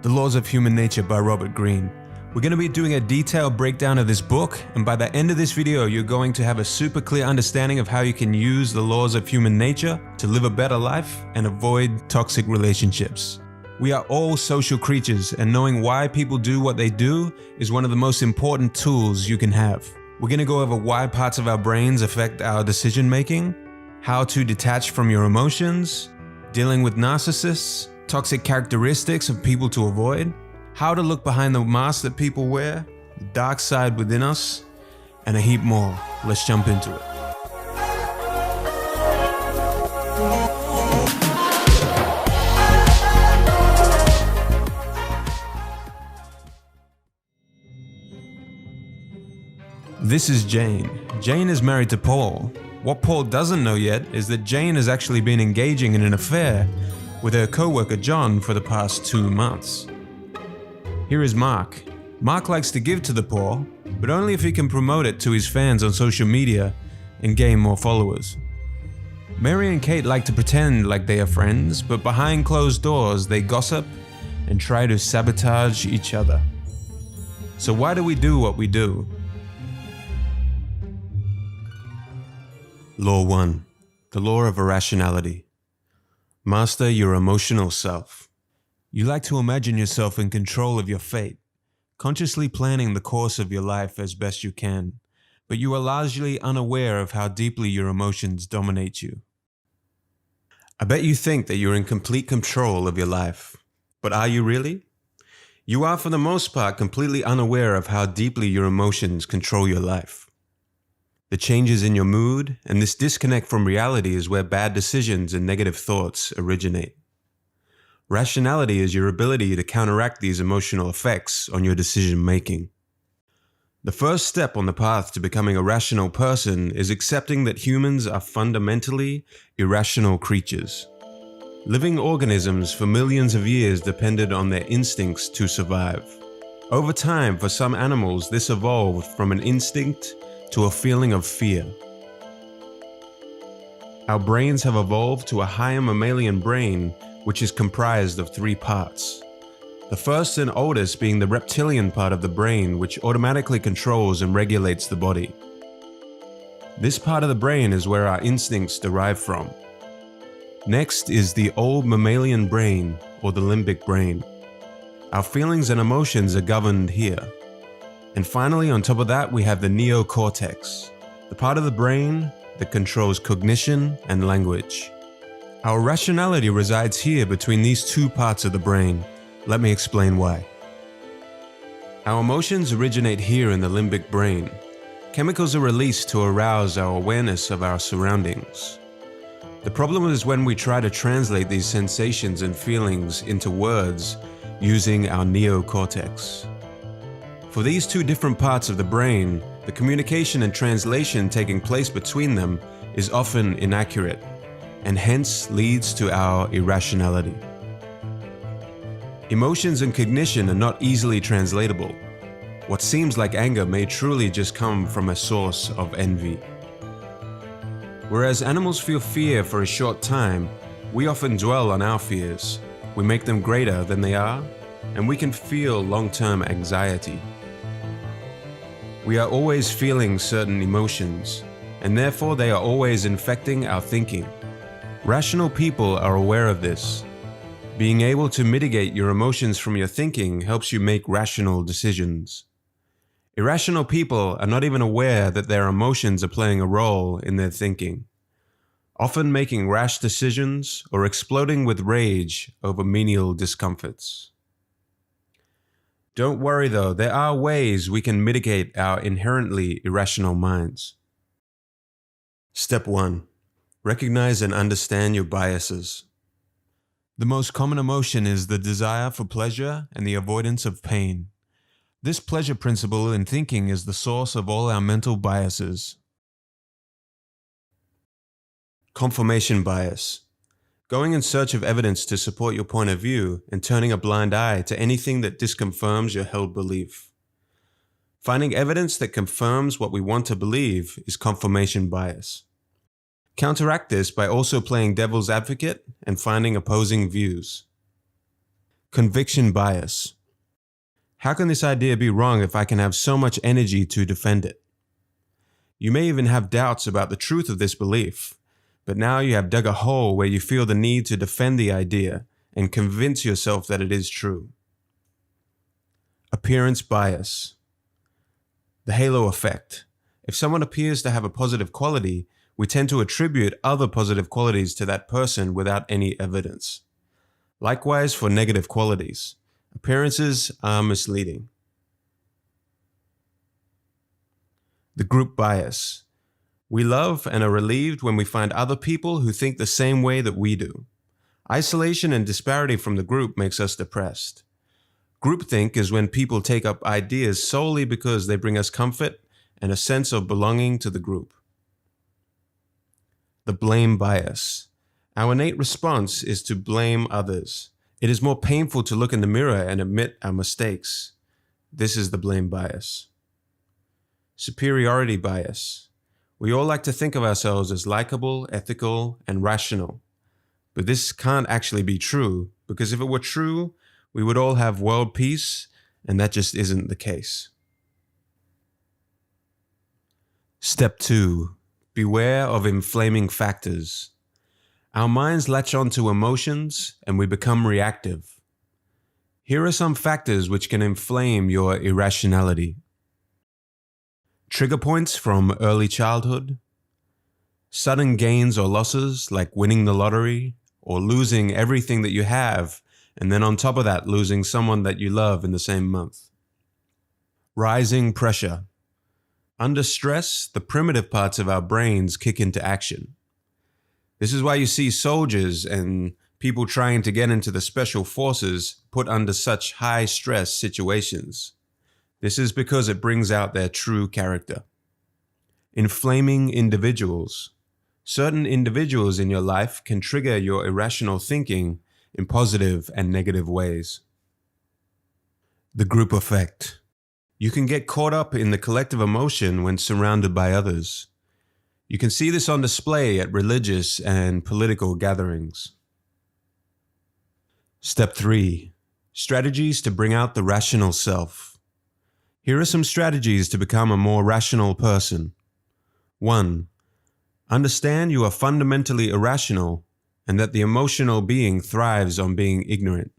The Laws of Human Nature by Robert Greene. We're going to be doing a detailed breakdown of this book, and by the end of this video, you're going to have a super clear understanding of how you can use the laws of human nature to live a better life and avoid toxic relationships. We are all social creatures, and knowing why people do what they do is one of the most important tools you can have. We're going to go over why parts of our brains affect our decision making, how to detach from your emotions, dealing with narcissists, toxic characteristics of people to avoid, how to look behind the mask that people wear, the dark side within us, and a heap more. Let's jump into it. This is Jane. Jane is married to Paul. What Paul doesn't know yet is that Jane has actually been engaging in an affair with her co-worker John for the past 2 months. Here is Mark. Mark likes to give to the poor, but only if he can promote it to his fans on social media and gain more followers. Mary and Kate like to pretend like they are friends, but behind closed doors they gossip and try to sabotage each other. So why do we do what we do? Law 1. The law of irrationality. Master your emotional self. You like to imagine yourself in control of your fate, consciously planning the course of your life as best you can, but you are largely unaware of how deeply your emotions dominate you. I bet you think that you're in complete control of your life, but are you really? You are for the most part completely unaware of how deeply your emotions control your life. The changes in your mood and this disconnect from reality is where bad decisions and negative thoughts originate. Rationality is your ability to counteract these emotional effects on your decision making. The first step on the path to becoming a rational person is accepting that humans are fundamentally irrational creatures. Living organisms for millions of years depended on their instincts to survive. Over time, for some animals, this evolved from an instinct to a feeling of fear. Our brains have evolved to a higher mammalian brain, which is comprised of 3 parts. The first and oldest being the reptilian part of the brain, which automatically controls and regulates the body. This part of the brain is where our instincts derive from. Next is the old mammalian brain, or the limbic brain. Our feelings and emotions are governed here. And finally, on top of that, we have the neocortex, the part of the brain that controls cognition and language. Our rationality resides here between these 2 parts of the brain. Let me explain why. Our emotions originate here in the limbic brain. Chemicals are released to arouse our awareness of our surroundings. The problem is when we try to translate these sensations and feelings into words using our neocortex. For these 2 different parts of the brain, the communication and translation taking place between them is often inaccurate, and hence leads to our irrationality. Emotions and cognition are not easily translatable. What seems like anger may truly just come from a source of envy. Whereas animals feel fear for a short time, we often dwell on our fears. We make them greater than they are, and we can feel long-term anxiety. We are always feeling certain emotions, and therefore they are always infecting our thinking. Rational people are aware of this. Being able to mitigate your emotions from your thinking helps you make rational decisions. Irrational people are not even aware that their emotions are playing a role in their thinking, often making rash decisions or exploding with rage over menial discomforts. Don't worry though, there are ways we can mitigate our inherently irrational minds. Step 1. Recognize and understand your biases. The most common emotion is the desire for pleasure and the avoidance of pain. This pleasure principle in thinking is the source of all our mental biases. Confirmation bias. Going in search of evidence to support your point of view and turning a blind eye to anything that disconfirms your held belief. Finding evidence that confirms what we want to believe is confirmation bias. Counteract this by also playing devil's advocate and finding opposing views. Conviction bias. How can this idea be wrong if I can have so much energy to defend it? You may even have doubts about the truth of this belief, but now you have dug a hole where you feel the need to defend the idea and convince yourself that it is true. Appearance bias. The halo effect. If someone appears to have a positive quality, we tend to attribute other positive qualities to that person without any evidence. Likewise for negative qualities. Appearances are misleading. The group bias. We love and are relieved when we find other people who think the same way that we do. Isolation and disparity from the group makes us depressed. Groupthink is when people take up ideas solely because they bring us comfort and a sense of belonging to the group. The blame bias. Our innate response is to blame others. It is more painful to look in the mirror and admit our mistakes. This is the blame bias. Superiority bias. We all like to think of ourselves as likable, ethical, and rational. But this can't actually be true, because if it were true, we would all have world peace, and that just isn't the case. Step 2. Beware of inflaming factors. Our minds latch onto emotions, and we become reactive. Here are some factors which can inflame your irrationality. Trigger points from early childhood. Sudden gains or losses, like winning the lottery, or losing everything that you have, and then on top of that, losing someone that you love in the same month. Rising pressure. Under stress, the primitive parts of our brains kick into action. This is why you see soldiers and people trying to get into the special forces put under such high stress situations. This is because it brings out their true character. Inflaming individuals. Certain individuals in your life can trigger your irrational thinking in positive and negative ways. The group effect. You can get caught up in the collective emotion when surrounded by others. You can see this on display at religious and political gatherings. Step 3. Strategies to bring out the rational self. Here are some strategies to become a more rational person. 1. Understand you are fundamentally irrational and that the emotional being thrives on being ignorant.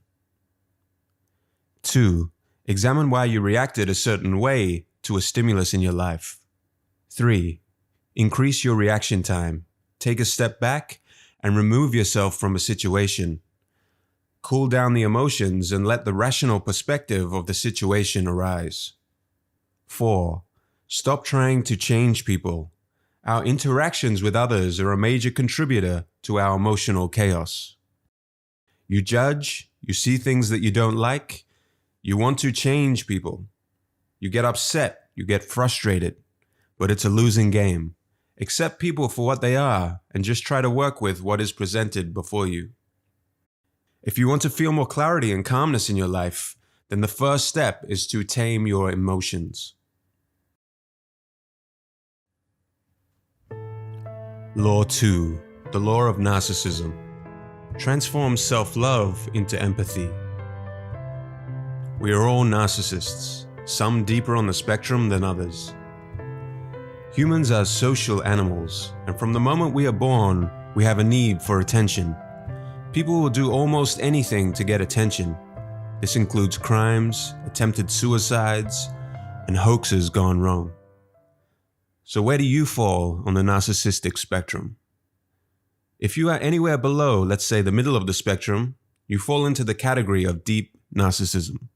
2. Examine why you reacted a certain way to a stimulus in your life. 3. Increase your reaction time. Take a step back and remove yourself from a situation. Cool down the emotions and let the rational perspective of the situation arise. 4. Stop trying to change people. Our interactions with others are a major contributor to our emotional chaos. You judge, you see things that you don't like, you want to change people. You get upset, you get frustrated, but it's a losing game. Accept people for what they are and just try to work with what is presented before you. If you want to feel more clarity and calmness in your life, then the first step is to tame your emotions. Law 2. The law of narcissism. Transform self-love into empathy. We are all narcissists, some deeper on the spectrum than others. Humans are social animals, and from the moment we are born, we have a need for attention. People will do almost anything to get attention. This includes crimes, attempted suicides, and hoaxes gone wrong. So where do you fall on the narcissistic spectrum? If you are anywhere below, let's say the middle of the spectrum, you fall into the category of deep narcissism.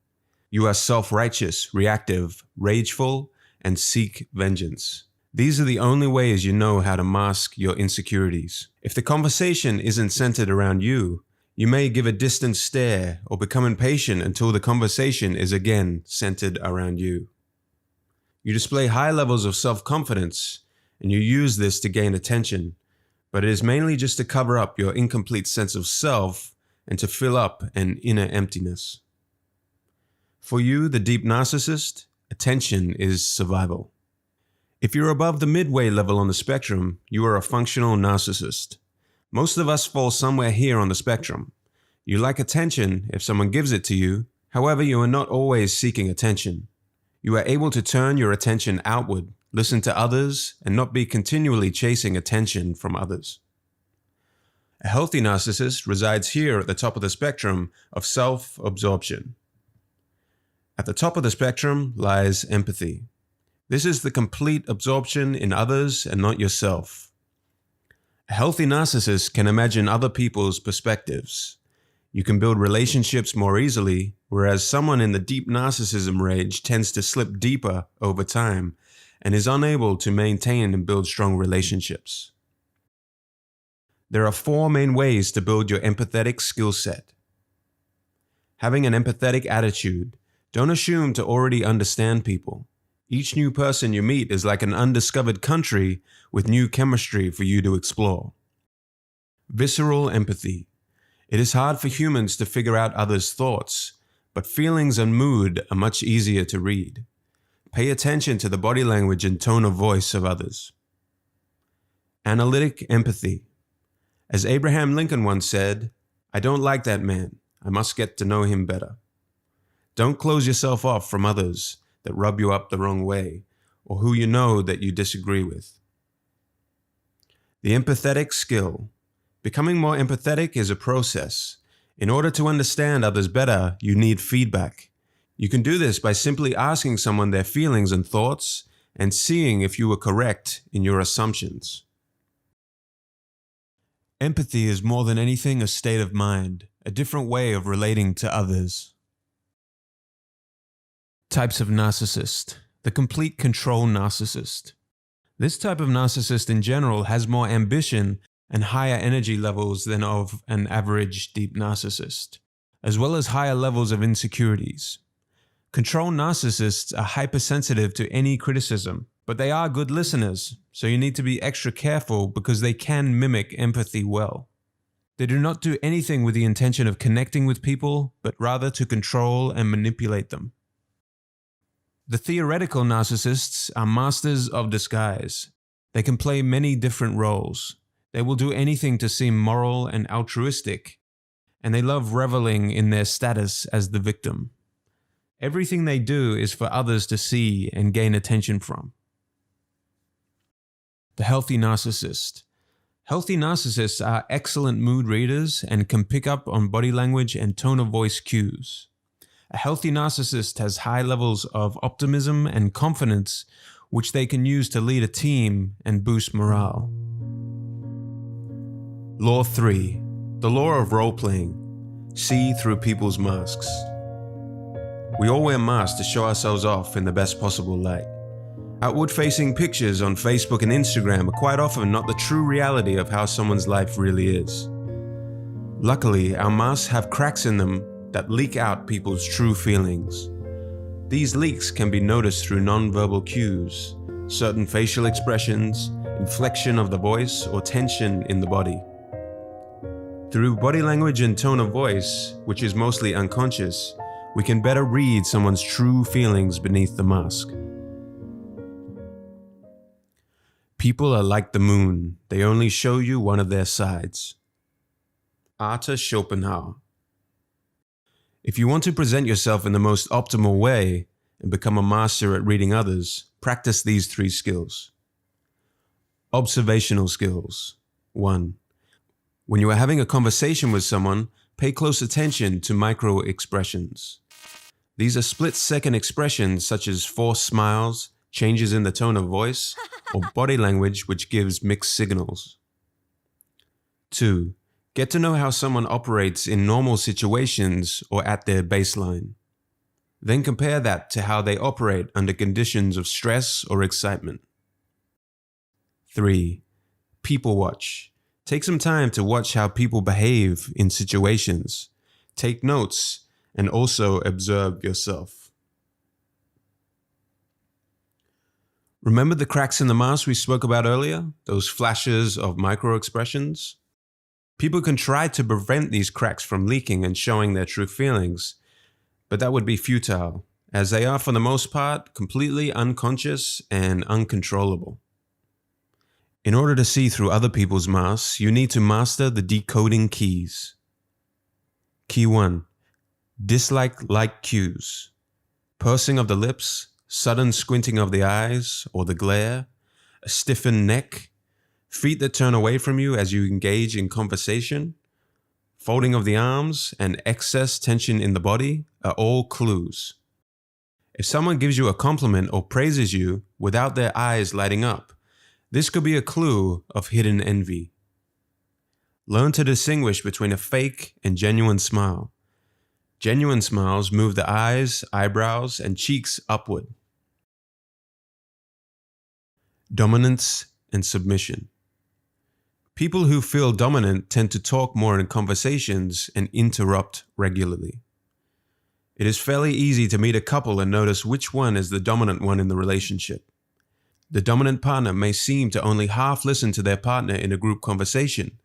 You are self-righteous, reactive, rageful, and seek vengeance. These are the only ways you know how to mask your insecurities. If the conversation isn't centered around you, you may give a distant stare or become impatient until the conversation is again centered around you. You display high levels of self-confidence, and you use this to gain attention, but it is mainly just to cover up your incomplete sense of self and to fill up an inner emptiness. For you, the deep narcissist, attention is survival. If you're above the midway level on the spectrum, you are a functional narcissist. Most of us fall somewhere here on the spectrum. You like attention if someone gives it to you. However, you are not always seeking attention. You are able to turn your attention outward, listen to others, and not be continually chasing attention from others. A healthy narcissist resides here at the top of the spectrum of self-absorption. At the top of the spectrum lies empathy. This is the complete absorption in others and not yourself. A healthy narcissist can imagine other people's perspectives. You can build relationships more easily, whereas someone in the deep narcissism rage tends to slip deeper over time and is unable to maintain and build strong relationships. There are 4 main ways to build your empathetic skill set. Having an empathetic attitude. Don't assume to already understand people. Each new person you meet is like an undiscovered country with new chemistry for you to explore. Visceral empathy. It is hard for humans to figure out others' thoughts, but feelings and mood are much easier to read. Pay attention to the body language and tone of voice of others. Analytic empathy. As Abraham Lincoln once said, "I don't like that man. I must get to know him better." Don't close yourself off from others that rub you up the wrong way or who you know that you disagree with. The empathetic skill. Becoming more empathetic is a process. In order to understand others better, you need feedback. You can do this by simply asking someone their feelings and thoughts and seeing if you were correct in your assumptions. Empathy is more than anything a state of mind, a different way of relating to others. Types of narcissist. The complete control narcissist. This type of narcissist in general has more ambition and higher energy levels than of an average deep narcissist, as well as higher levels of insecurities. Control narcissists are hypersensitive to any criticism, but they are good listeners, so you need to be extra careful because they can mimic empathy well. They do not do anything with the intention of connecting with people, but rather to control and manipulate them. The theoretical narcissists are masters of disguise. They can play many different roles. They will do anything to seem moral and altruistic, and they love reveling in their status as the victim. Everything they do is for others to see and gain attention from. The healthy narcissist. Healthy narcissists are excellent mood readers and can pick up on body language and tone of voice cues. A healthy narcissist has high levels of optimism and confidence, which they can use to lead a team and boost morale. Law 3. The law of role-playing. See through people's masks. We all wear masks to show ourselves off in the best possible light. Outward-facing pictures on Facebook and Instagram are quite often not the true reality of how someone's life really is. Luckily, our masks have cracks in them that leak out people's true feelings. These leaks can be noticed through non-verbal cues, certain facial expressions, inflection of the voice, or tension in the body. Through body language and tone of voice, which is mostly unconscious, we can better read someone's true feelings beneath the mask. People are like the moon. They only show you one of their sides. Arthur Schopenhauer. If you want to present yourself in the most optimal way and become a master at reading others, practice these 3 skills. Observational skills. 1. When you are having a conversation with someone, pay close attention to micro-expressions. These are split-second expressions such as forced smiles, changes in the tone of voice, or body language which gives mixed signals. 2. Get to know how someone operates in normal situations or at their baseline. Then compare that to how they operate under conditions of stress or excitement. 3. People watch. Take some time to watch how people behave in situations. Take notes and also observe yourself. Remember the cracks in the mask we spoke about earlier? Those flashes of micro-expressions? People can try to prevent these cracks from leaking and showing their true feelings, but that would be futile, as they are for the most part completely unconscious and uncontrollable. In order to see through other people's masks, you need to master the decoding keys. Key 1. Dislike like cues. Pursing of the lips, sudden squinting of the eyes or the glare, a stiffened neck, feet that turn away from you as you engage in conversation, folding of the arms, and excess tension in the body are all clues. If someone gives you a compliment or praises you without their eyes lighting up, this could be a clue of hidden envy. Learn to distinguish between a fake and genuine smile. Genuine smiles move the eyes, eyebrows, and cheeks upward. Dominance and submission. People who feel dominant tend to talk more in conversations and interrupt regularly. It is fairly easy to meet a couple and notice which one is the dominant one in the relationship. The dominant partner may seem to only half listen to their partner in a group conversation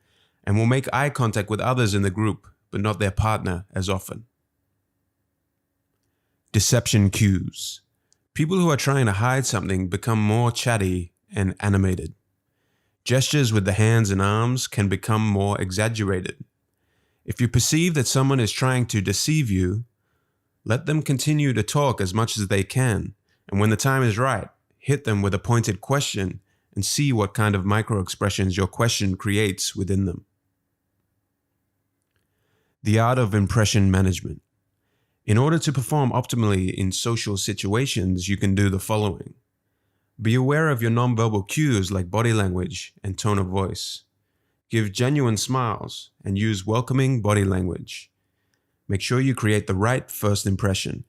and will make eye contact with others in the group, but not their partner as often. Deception cues. People who are trying to hide something become more chatty and animated. Gestures with the hands and arms can become more exaggerated. If you perceive that someone is trying to deceive you, let them continue to talk as much as they can, and when the time is right, hit them with a pointed question and see what kind of micro-expressions your question creates within them. The art of impression management. In order to perform optimally in social situations, you can do the following. Be aware of your nonverbal cues like body language and tone of voice. Give genuine smiles and use welcoming body language. Make sure you create the right first impression.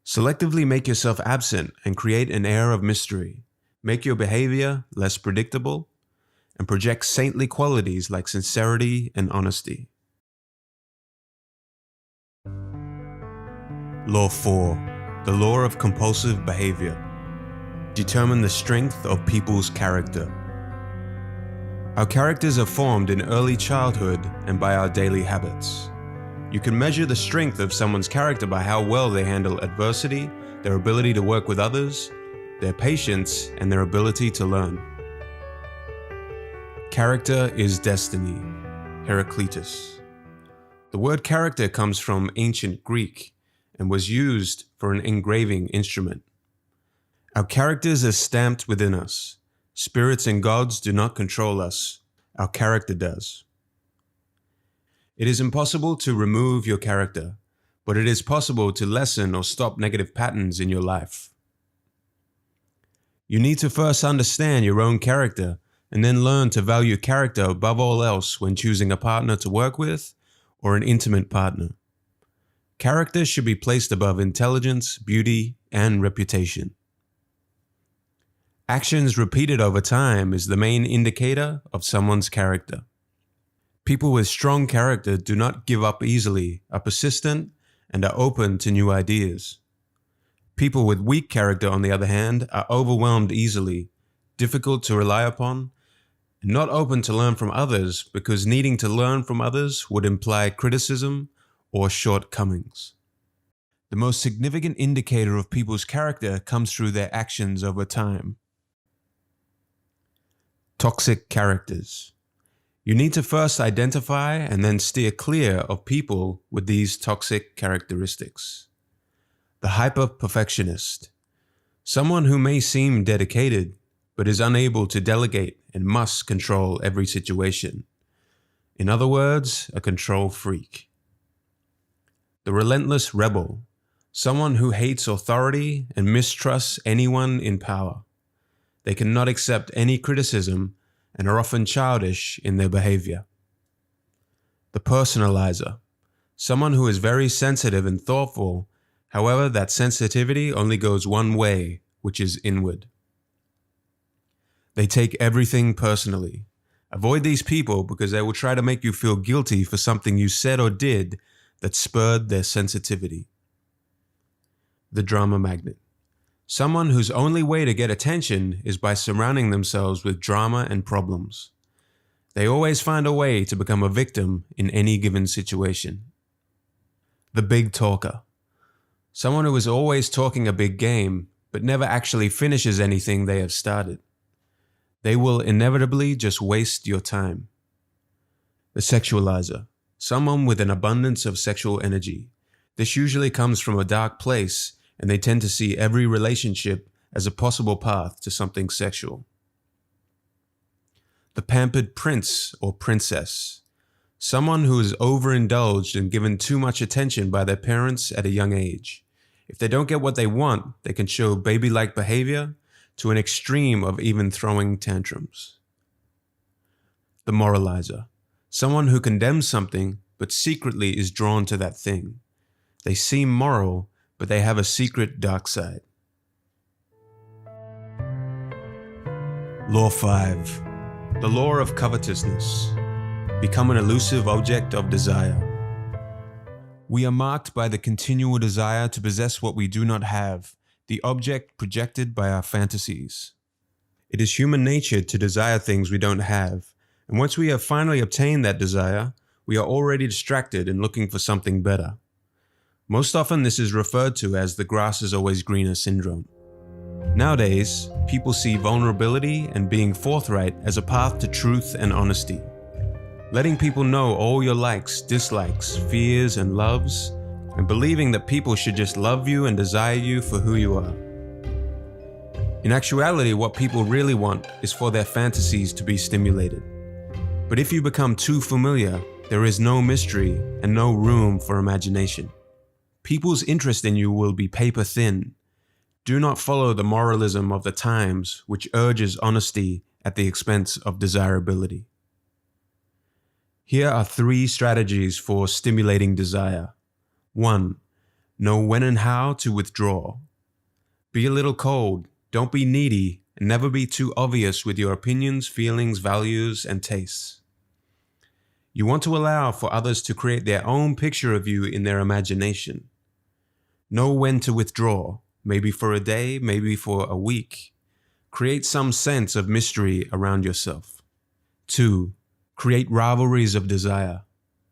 Selectively make yourself absent and create an air of mystery. Make your behavior less predictable and project saintly qualities like sincerity and honesty. Law 4. The law of compulsive behavior. Determine the strength of people's character. Our characters are formed in early childhood and by our daily habits. You can measure the strength of someone's character by how well they handle adversity, their ability to work with others, their patience, and their ability to learn. Character is destiny. Heraclitus. The word character comes from ancient Greek and was used for an engraving instrument. Our characters are stamped within us. Spirits and gods do not control us. Our character does. It is impossible to remove your character, but it is possible to lessen or stop negative patterns in your life. You need to first understand your own character and then learn to value character above all else when choosing a partner to work with or an intimate partner. Character should be placed above intelligence, beauty, and reputation. Actions repeated over time is the main indicator of someone's character. People with strong character do not give up easily, are persistent, and are open to new ideas. People with weak character, on the other hand, are overwhelmed easily, difficult to rely upon, and not open to learn from others because needing to learn from others would imply criticism or shortcomings. The most significant indicator of people's character comes through their actions over time. Toxic characters. You need to first identify and then steer clear of people with these toxic characteristics. The hyper-perfectionist. Someone who may seem dedicated, but is unable to delegate and must control every situation. In other words, a control freak. The relentless rebel. Someone who hates authority and mistrusts anyone in power. They cannot accept any criticism and are often childish in their behavior. The personalizer. Someone who is very sensitive and thoughtful. However, that sensitivity only goes one way, which is inward. They take everything personally. Avoid these people because they will try to make you feel guilty for something you said or did that spurred their sensitivity. The drama magnet. Someone whose only way to get attention is by surrounding themselves with drama and problems. They always find a way to become a victim in any given situation. The big talker. Someone who is always talking a big game, but never actually finishes anything they have started. They will inevitably just waste your time. The sexualizer. someone with an abundance of sexual energy. This usually comes from a dark place, and they tend to see every relationship as a possible path to something sexual. The pampered prince or princess, someone who is overindulged and given too much attention by their parents at a young age. If they don't get what they want, they can show baby-like behavior to an extreme of even throwing tantrums. The moralizer, someone who condemns something but secretly is drawn to that thing. They seem moral, but they have a secret dark side. Law 5. The law of covetousness. Become an elusive object of desire. We are marked by the continual desire to possess what we do not have, the object projected by our fantasies. It is human nature to desire things we don't have, and once we have finally obtained that desire, we are already distracted and looking for something better. Most often this is referred to as the grass is always greener syndrome. Nowadays, people see vulnerability and being forthright as a path to truth and honesty. Letting people know all your likes, dislikes, fears, and loves, and believing that people should just love you and desire you for who you are. In actuality, what people really want is for their fantasies to be stimulated. But if you become too familiar, there is no mystery and no room for imagination. People's interest in you will be paper thin. Do not follow the moralism of the times, which urges honesty at the expense of desirability. Here are 3 strategies for stimulating desire. 1. Know when and how to withdraw. Be a little cold, don't be needy, and never be too obvious with your opinions, feelings, values, and tastes. You want to allow for others to create their own picture of you in their imagination. Know when to withdraw, maybe for a day, maybe for a week. Create some sense of mystery around yourself. 2. Create rivalries of desire.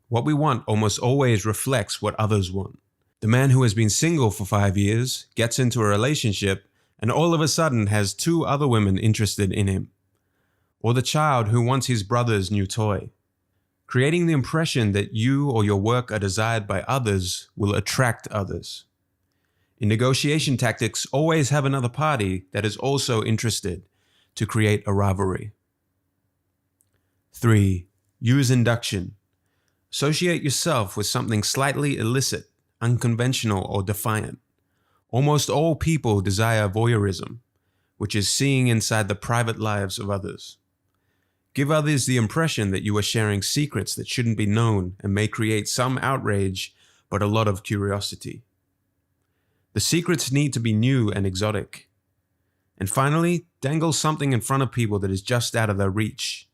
What we want almost always reflects what others want. The man who has been single for 5 years gets into a relationship and all of a sudden has 2 other women interested in him. Or the child who wants his brother's new toy. Creating the impression that you or your work are desired by others will attract others. In negotiation tactics, always have another party that is also interested to create a rivalry. 3. Use induction. Associate yourself with something slightly illicit, unconventional, or defiant. Almost all people desire voyeurism, which is seeing inside the private lives of others. Give others the impression that you are sharing secrets that shouldn't be known and may create some outrage, but a lot of curiosity. The secrets need to be new and exotic. And finally, dangle something in front of people that is just out of their reach.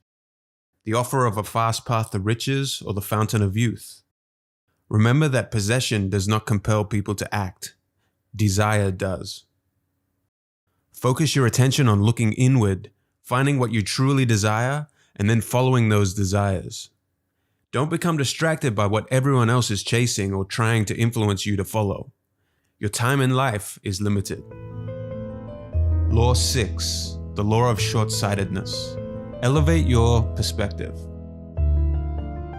The offer of a fast path to riches or the fountain of youth. Remember that possession does not compel people to act. Desire does. Focus your attention on looking inward, finding what you truly desire, and then following those desires. Don't become distracted by what everyone else is chasing or trying to influence you to follow. Your time in life is limited. Law 6, the law of short-sightedness. Elevate your perspective.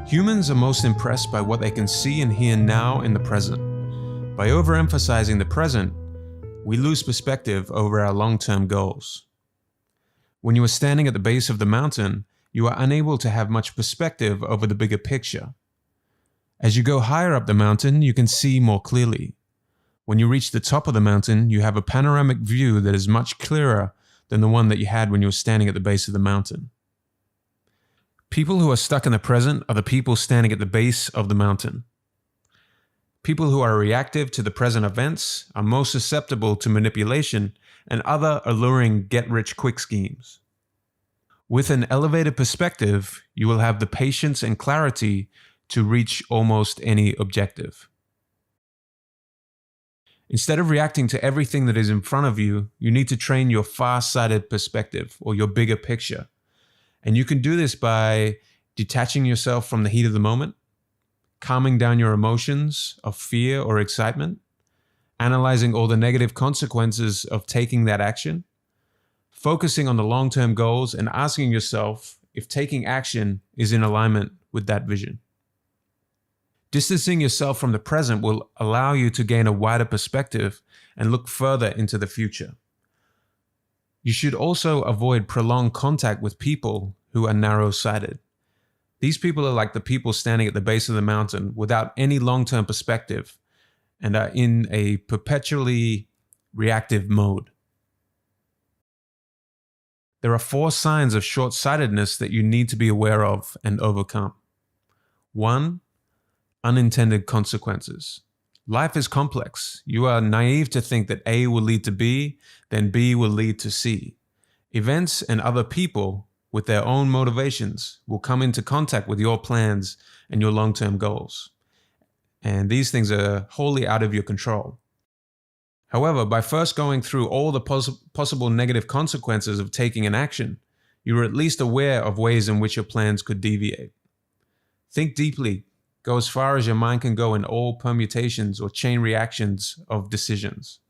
Humans are most impressed by what they can see and hear now in the present. By overemphasizing the present, we lose perspective over our long-term goals. When you are standing at the base of the mountain, you are unable to have much perspective over the bigger picture. As you go higher up the mountain, you can see more clearly. When you reach the top of the mountain, you have a panoramic view that is much clearer than the one that you had when you were standing at the base of the mountain. People who are stuck in the present are the people standing at the base of the mountain. People who are reactive to the present events are most susceptible to manipulation and other alluring get-rich-quick schemes. With an elevated perspective, you will have the patience and clarity to reach almost any objective. Instead of reacting to everything that is in front of you, you need to train your far-sighted perspective or your bigger picture. And you can do this by detaching yourself from the heat of the moment, calming down your emotions of fear or excitement, analyzing all the negative consequences of taking that action, focusing on the long-term goals, and asking yourself if taking action is in alignment with that vision. Distancing yourself from the present will allow you to gain a wider perspective and look further into the future. You should also avoid prolonged contact with people who are narrow-sighted. These people are like the people standing at the base of the mountain without any long-term perspective and are in a perpetually reactive mode. There are 4 signs of short-sightedness that you need to be aware of and overcome. 1. Unintended consequences. Life is complex. You are naive to think that A will lead to B, then B will lead to C. Events and other people with their own motivations will come into contact with your plans and your long-term goals. And these things are wholly out of your control. However, by first going through all the possible negative consequences of taking an action, you are at least aware of ways in which your plans could deviate. Think deeply. Go as far as your mind can go in all permutations or chain reactions of decisions.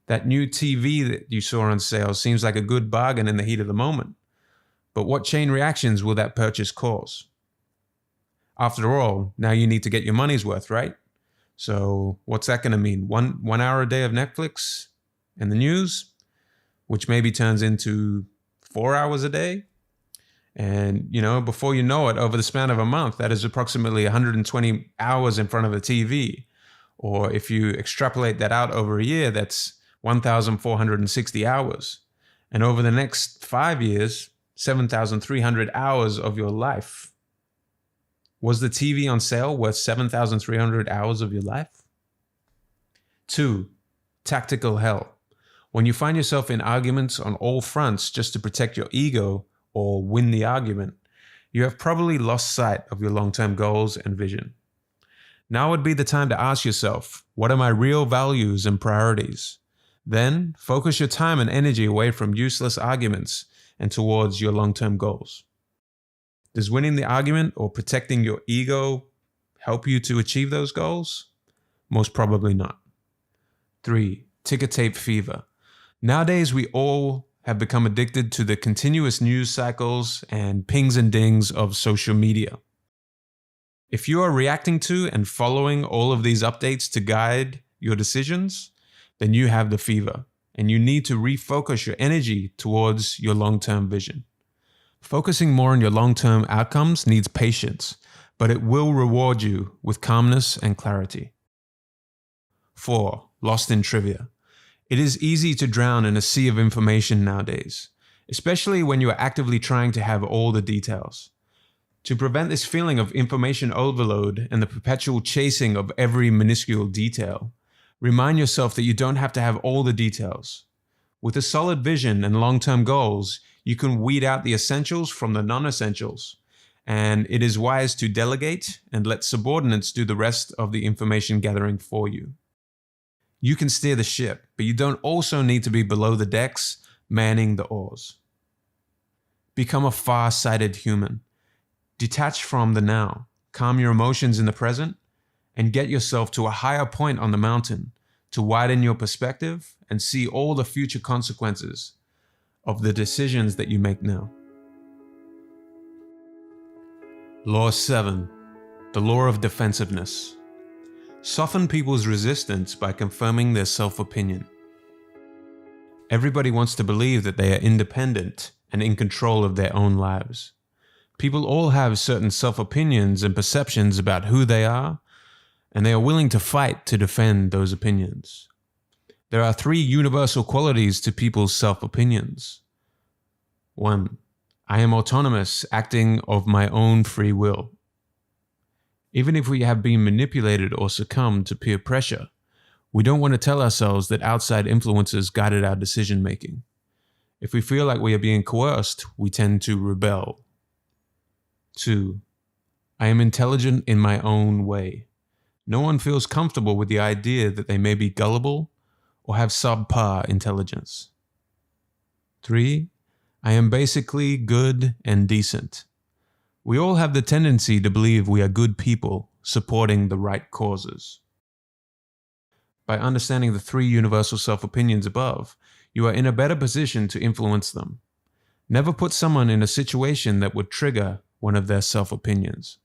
That new TV that you saw on sale seems like a good bargain in the heat of the moment. But what chain reactions will that purchase cause? After all, now you need to get your money's worth, right? So what's that going to mean? One hour a day of Netflix and the news, which maybe turns into 4 hours a day. And, before you know it, over the span of a month, that is approximately 120 hours in front of a TV. Or if you extrapolate that out over a year, that's 1,460 hours. And over the next 5 years, 7,300 hours of your life. Was the TV on sale worth 7,300 hours of your life? 2. Tactical hell. When you find yourself in arguments on all fronts just to protect your ego or win the argument, you have probably lost sight of your long-term goals and vision. Now would be the time to ask yourself, what are my real values and priorities? Then focus your time and energy away from useless arguments and towards your long-term goals. Does winning the argument or protecting your ego help you to achieve those goals? Most probably not. 3. Ticker tape fever. Nowadays, we all have become addicted to the continuous news cycles and pings and dings of social media. If you are reacting to and following all of these updates to guide your decisions, then you have the fever, and you need to refocus your energy towards your long-term vision. Focusing more on your long-term outcomes needs patience, but it will reward you with calmness and clarity. 4. Lost in trivia. It is easy to drown in a sea of information nowadays, especially when you are actively trying to have all the details. To prevent this feeling of information overload and the perpetual chasing of every minuscule detail, remind yourself that you don't have to have all the details. With a solid vision and long-term goals, you can weed out the essentials from the non-essentials, and it is wise to delegate and let subordinates do the rest of the information gathering for you. You can steer the ship, but you don't also need to be below the decks, manning the oars. Become a far-sighted human. Detach from the now, calm your emotions in the present, and get yourself to a higher point on the mountain to widen your perspective and see all the future consequences of the decisions that you make now. Law 7. The law of defensiveness. Soften people's resistance by confirming their self-opinion. Everybody wants to believe that they are independent and in control of their own lives. People all have certain self-opinions and perceptions about who they are, and they are willing to fight to defend those opinions. There are 3 universal qualities to people's self-opinions. 1. I am autonomous, acting of my own free will. Even if we have been manipulated or succumbed to peer pressure, we don't want to tell ourselves that outside influences guided our decision-making. If we feel like we are being coerced, we tend to rebel. 2. I am intelligent in my own way. No one feels comfortable with the idea that they may be gullible or have subpar intelligence. 3. I am basically good and decent. We all have the tendency to believe we are good people supporting the right causes. By understanding the 3 universal self-opinions above, you are in a better position to influence them. Never put someone in a situation that would trigger one of their self-opinions.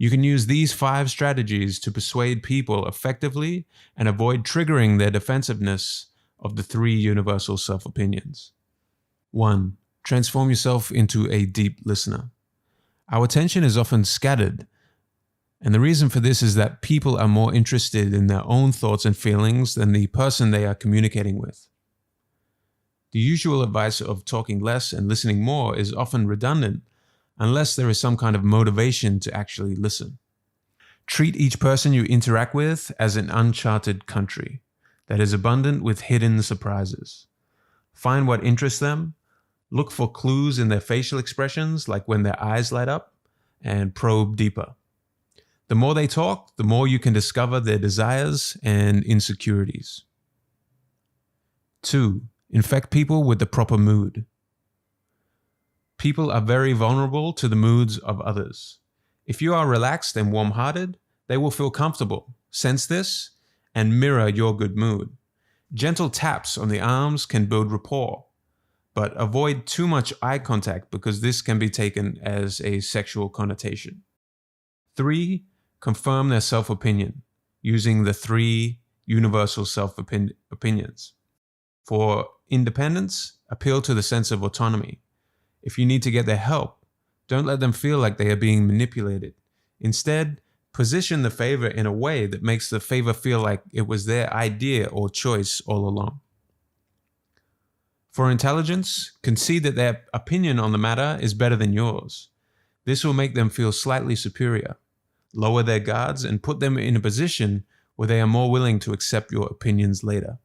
You can use these 5 strategies to persuade people effectively and avoid triggering their defensiveness of the 3 universal self-opinions. 1. Transform yourself into a deep listener. Our attention is often scattered, and the reason for this is that people are more interested in their own thoughts and feelings than the person they are communicating with. The usual advice of talking less and listening more is often redundant unless there is some kind of motivation to actually listen. Treat each person you interact with as an uncharted country that is abundant with hidden surprises. Find what interests them, look for clues in their facial expressions, like when their eyes light up, and probe deeper. The more they talk, the more you can discover their desires and insecurities. 2. Infect people with the proper mood. People are very vulnerable to the moods of others. If you are relaxed and warm-hearted, they will feel comfortable, sense this, and mirror your good mood. Gentle taps on the arms can build rapport, but avoid too much eye contact because this can be taken as a sexual connotation. 3. Confirm their self-opinion using the 3 universal self-opinions. For independence, appeal to the sense of autonomy. If you need to get their help, don't let them feel like they are being manipulated. Instead, position the favor in a way that makes the favor feel like it was their idea or choice all along. For intelligence, concede that their opinion on the matter is better than yours. This will make them feel slightly superior, lower their guards, and put them in a position where they are more willing to accept your opinions later.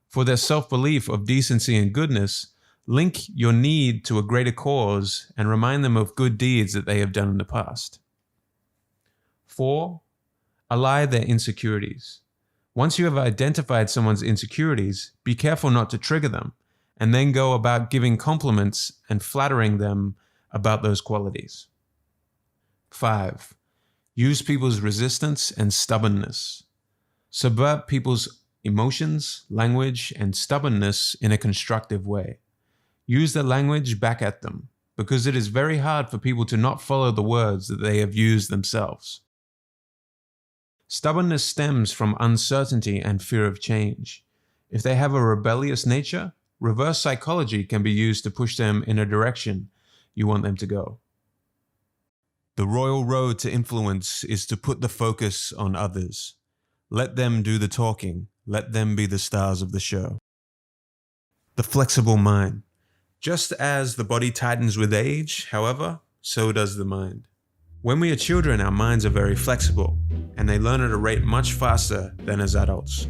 For their self-belief of decency and goodness, link your need to a greater cause and remind them of good deeds that they have done in the past. 4. Allay their insecurities. Once you have identified someone's insecurities, be careful not to trigger them, and then go about giving compliments and flattering them about those qualities. 5. Use people's resistance and stubbornness. Subvert people's emotions, language, and stubbornness in a constructive way. Use the language back at them, because it is very hard for people to not follow the words that they have used themselves. Stubbornness stems from uncertainty and fear of change. If they have a rebellious nature, reverse psychology can be used to push them in a direction you want them to go. The royal road to influence is to put the focus on others. Let them do the talking. Let them be the stars of the show. The flexible mind. Just as the body tightens with age, however, so does the mind. When we are children, our minds are very flexible, and they learn at a rate much faster than as adults.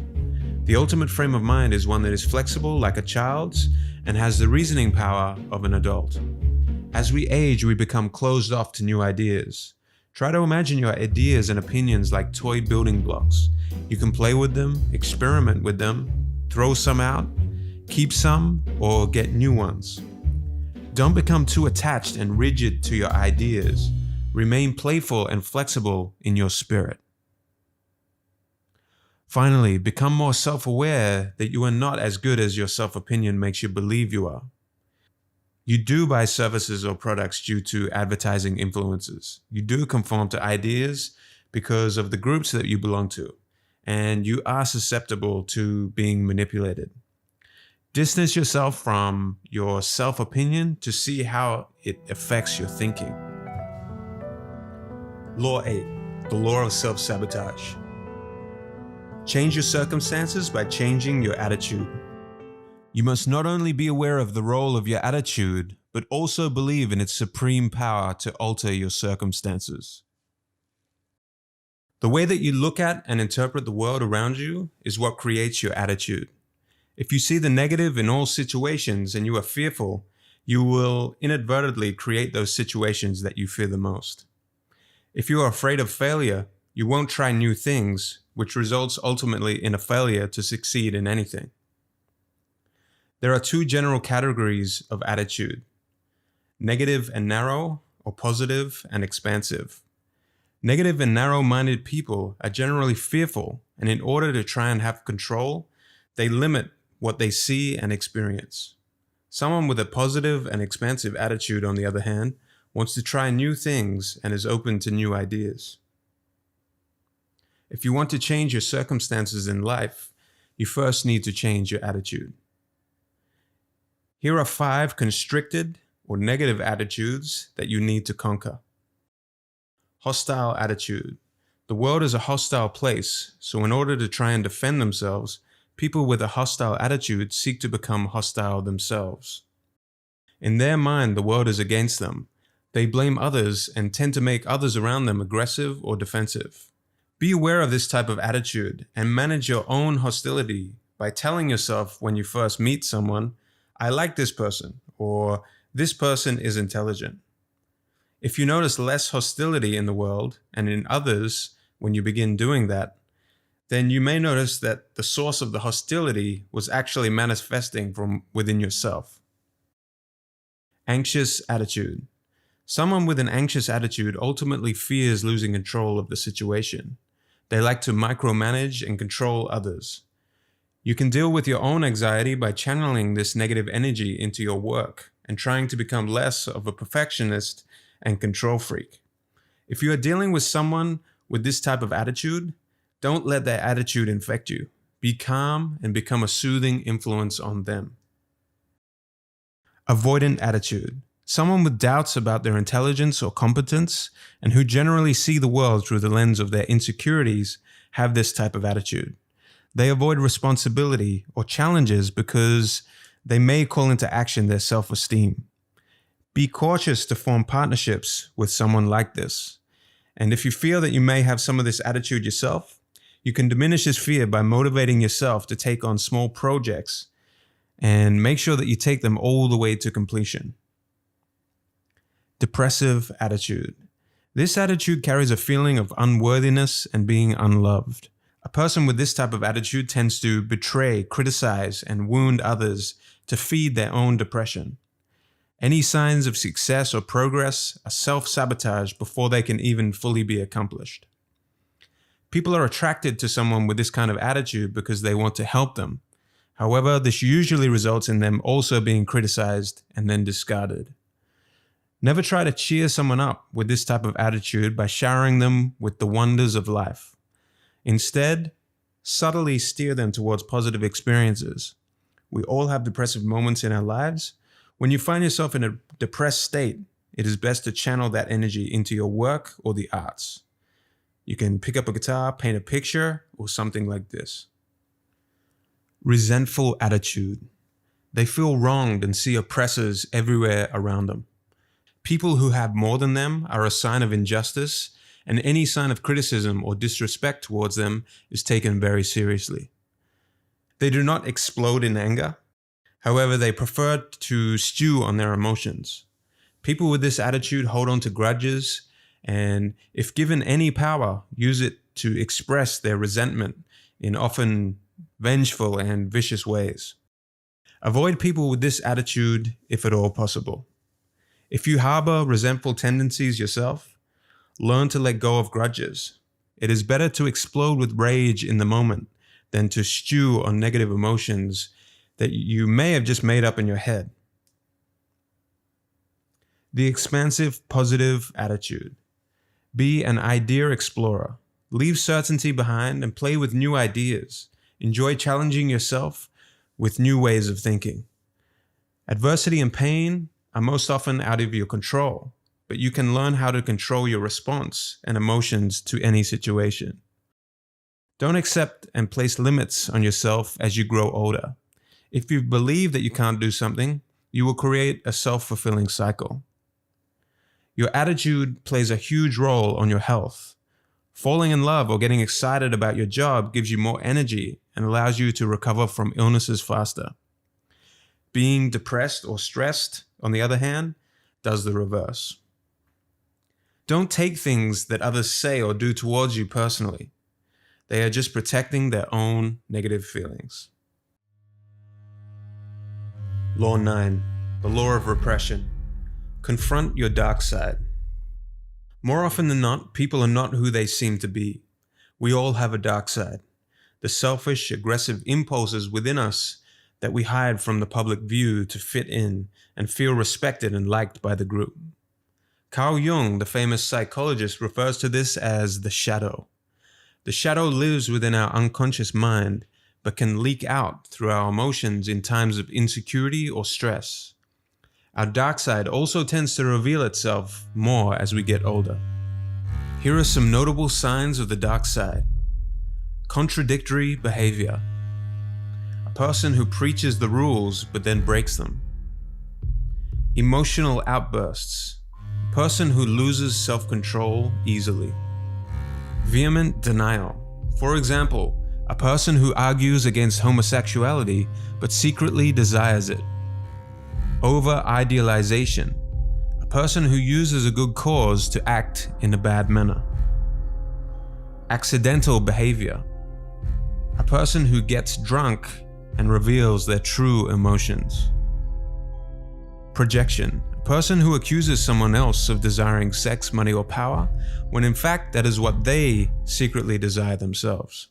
The ultimate frame of mind is one that is flexible like a child's and has the reasoning power of an adult. As we age, we become closed off to new ideas. Try to imagine your ideas and opinions like toy building blocks. You can play with them, experiment with them, throw some out, keep some, or get new ones. Don't become too attached and rigid to your ideas. Remain playful and flexible in your spirit. Finally, become more self-aware that you are not as good as your self-opinion makes you believe you are. You do buy services or products due to advertising influences. You do conform to ideas because of the groups that you belong to, and you are susceptible to being manipulated. Distance yourself from your self-opinion to see how it affects your thinking. Law 8, the law of self-sabotage. Change your circumstances by changing your attitude. You must not only be aware of the role of your attitude, but also believe in its supreme power to alter your circumstances. The way that you look at and interpret the world around you is what creates your attitude. If you see the negative in all situations and you are fearful, you will inadvertently create those situations that you fear the most. If you are afraid of failure, you won't try new things, which results ultimately in a failure to succeed in anything. There are 2 general categories of attitude: negative and narrow, or positive and expansive. Negative and narrow-minded people are generally fearful, and in order to try and have control, they limit what they see and experience. Someone with a positive and expansive attitude, on the other hand, wants to try new things, and is open to new ideas. If you want to change your circumstances in life, you first need to change your attitude. Here are 5 constricted or negative attitudes that you need to conquer. Hostile attitude. The world is a hostile place, so in order to try and defend themselves, people with a hostile attitude seek to become hostile themselves. In their mind, the world is against them. They blame others and tend to make others around them aggressive or defensive. Be aware of this type of attitude and manage your own hostility by telling yourself when you first meet someone, "I like this person," or "this person is intelligent." If you notice less hostility in the world and in others when you begin doing that, then you may notice that the source of the hostility was actually manifesting from within yourself. Anxious attitude. Someone with an anxious attitude ultimately fears losing control of the situation. They like to micromanage and control others. You can deal with your own anxiety by channeling this negative energy into your work and trying to become less of a perfectionist and control freak. If you are dealing with someone with this type of attitude, don't let their attitude infect you. Be calm and become a soothing influence on them. Avoidant attitude. Someone with doubts about their intelligence or competence and who generally see the world through the lens of their insecurities have this type of attitude. They avoid responsibility or challenges because they may call into action their self-esteem. Be cautious to form partnerships with someone like this. And if you feel that you may have some of this attitude yourself, you can diminish this fear by motivating yourself to take on small projects and make sure that you take them all the way to completion. Depressive attitude. This attitude carries a feeling of unworthiness and being unloved. A person with this type of attitude tends to betray, criticize, and wound others to feed their own depression. Any signs of success or progress are self-sabotage before they can even fully be accomplished. People are attracted to someone with this kind of attitude because they want to help them. However, this usually results in them also being criticized and then discarded. Never try to cheer someone up with this type of attitude by showering them with the wonders of life. Instead, subtly steer them towards positive experiences. We all have depressive moments in our lives. When you find yourself in a depressed state, it is best to channel that energy into your work or the arts. You can pick up a guitar, paint a picture, or something like this. Resentful attitude. They feel wronged and see oppressors everywhere around them. People who have more than them are a sign of injustice, and any sign of criticism or disrespect towards them is taken very seriously. They do not explode in anger. However, they prefer to stew on their emotions. People with this attitude hold on to grudges, and if given any power, use it to express their resentment in often vengeful and vicious ways. Avoid people with this attitude if at all possible. If you harbor resentful tendencies yourself, learn to let go of grudges. It is better to explode with rage in the moment than to stew on negative emotions that you may have just made up in your head. The expansive, positive attitude. Be an idea explorer. Leave certainty behind and play with new ideas. Enjoy challenging yourself with new ways of thinking. Adversity and pain are most often out of your control, but you can learn how to control your response and emotions to any situation. Don't accept and place limits on yourself as you grow older. If you believe that you can't do something, you will create a self-fulfilling cycle. Your attitude plays a huge role on your health. Falling in love or getting excited about your job gives you more energy and allows you to recover from illnesses faster. Being depressed or stressed, on the other hand, does the reverse. Don't take things that others say or do towards you personally. They are just protecting their own negative feelings. Law 9, the law of repression. Confront your dark side. More often than not, people are not who they seem to be. We all have a dark side. The selfish, aggressive impulses within us that we hide from the public view to fit in and feel respected and liked by the group. Carl Jung, the famous psychologist, refers to this as the shadow. The shadow lives within our unconscious mind, but can leak out through our emotions in times of insecurity or stress. Our dark side also tends to reveal itself more as we get older. Here are some notable signs of the dark side. Contradictory behavior. A person who preaches the rules but then breaks them. Emotional outbursts. A person who loses self-control easily. Vehement denial. For example, a person who argues against homosexuality but secretly desires it. Over-idealization. A person who uses a good cause to act in a bad manner. Accidental behavior. A person who gets drunk and reveals their true emotions. Projection. A person who accuses someone else of desiring sex, money, or power, when in fact that is what they secretly desire themselves.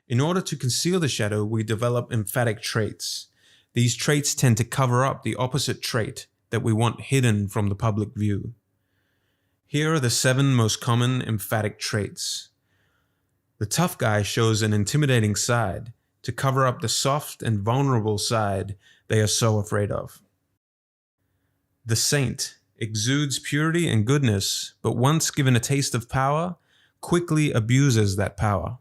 In order to conceal the shadow, we develop emphatic traits. These traits tend to cover up the opposite trait that we want hidden from the public view. Here are the 7 most common emphatic traits. The tough guy shows an intimidating side to cover up the soft and vulnerable side they are so afraid of. The saint exudes purity and goodness, but once given a taste of power, quickly abuses that power.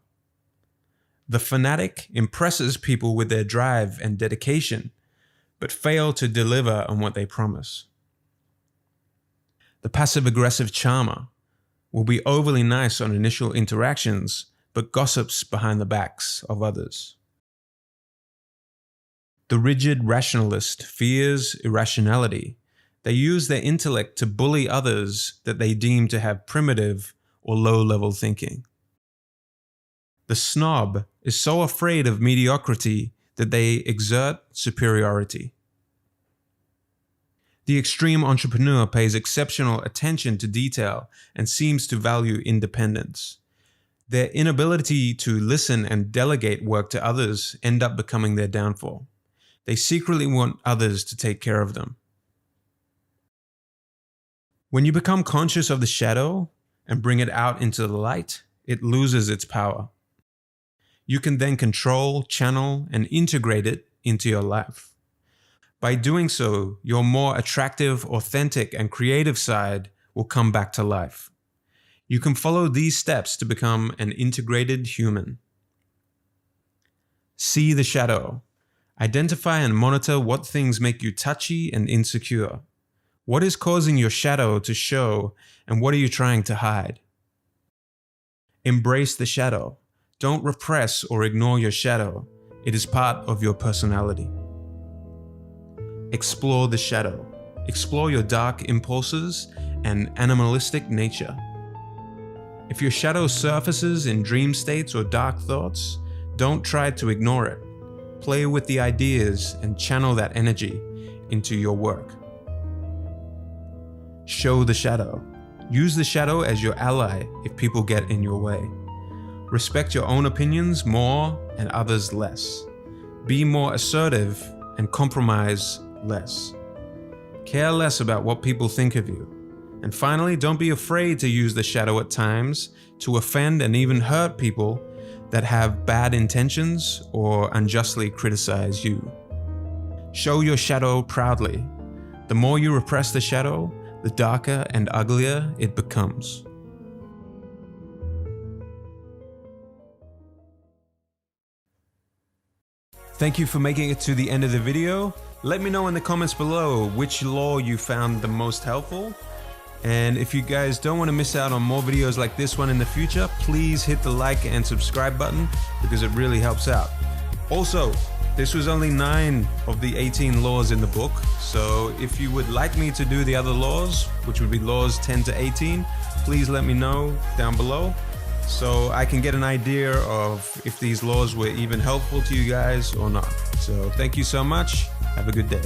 The fanatic impresses people with their drive and dedication, but fail to deliver on what they promise. The passive-aggressive charmer will be overly nice on initial interactions, but gossips behind the backs of others. The rigid rationalist fears irrationality. They use their intellect to bully others that they deem to have primitive or low-level thinking. The snob is so afraid of mediocrity that they exert superiority. The extreme entrepreneur pays exceptional attention to detail and seems to value independence. Their inability to listen and delegate work to others end up becoming their downfall. They secretly want others to take care of them. When you become conscious of the shadow and bring it out into the light, it loses its power. You can then control, channel, and integrate it into your life. By doing so, your more attractive, authentic, and creative side will come back to life. You can follow these steps to become an integrated human. See the shadow. Identify and monitor what things make you touchy and insecure. What is causing your shadow to show, and what are you trying to hide? Embrace the shadow. Don't repress or ignore your shadow. It is part of your personality. Explore the shadow. Explore your dark impulses and animalistic nature. If your shadow surfaces in dream states or dark thoughts, don't try to ignore it. Play with the ideas and channel that energy into your work. Show the shadow. Use the shadow as your ally if people get in your way. Respect your own opinions more and others less. Be more assertive and compromise less. Care less about what people think of you. And finally, don't be afraid to use the shadow at times to offend and even hurt people that have bad intentions or unjustly criticize you. Show your shadow proudly. The more you repress the shadow, the darker and uglier it becomes. Thank you for making it to the end of the video. Let me know in the comments below which law you found the most helpful. And if you guys don't want to miss out on more videos like this one in the future, please hit the like and subscribe button because it really helps out. Also, this was only 9 of the 18 laws in the book. So if you would like me to do the other laws, which would be laws 10 to 18, please let me know down below, so I can get an idea of if these laws were even helpful to you guys or not. So thank you so much. Have a good day.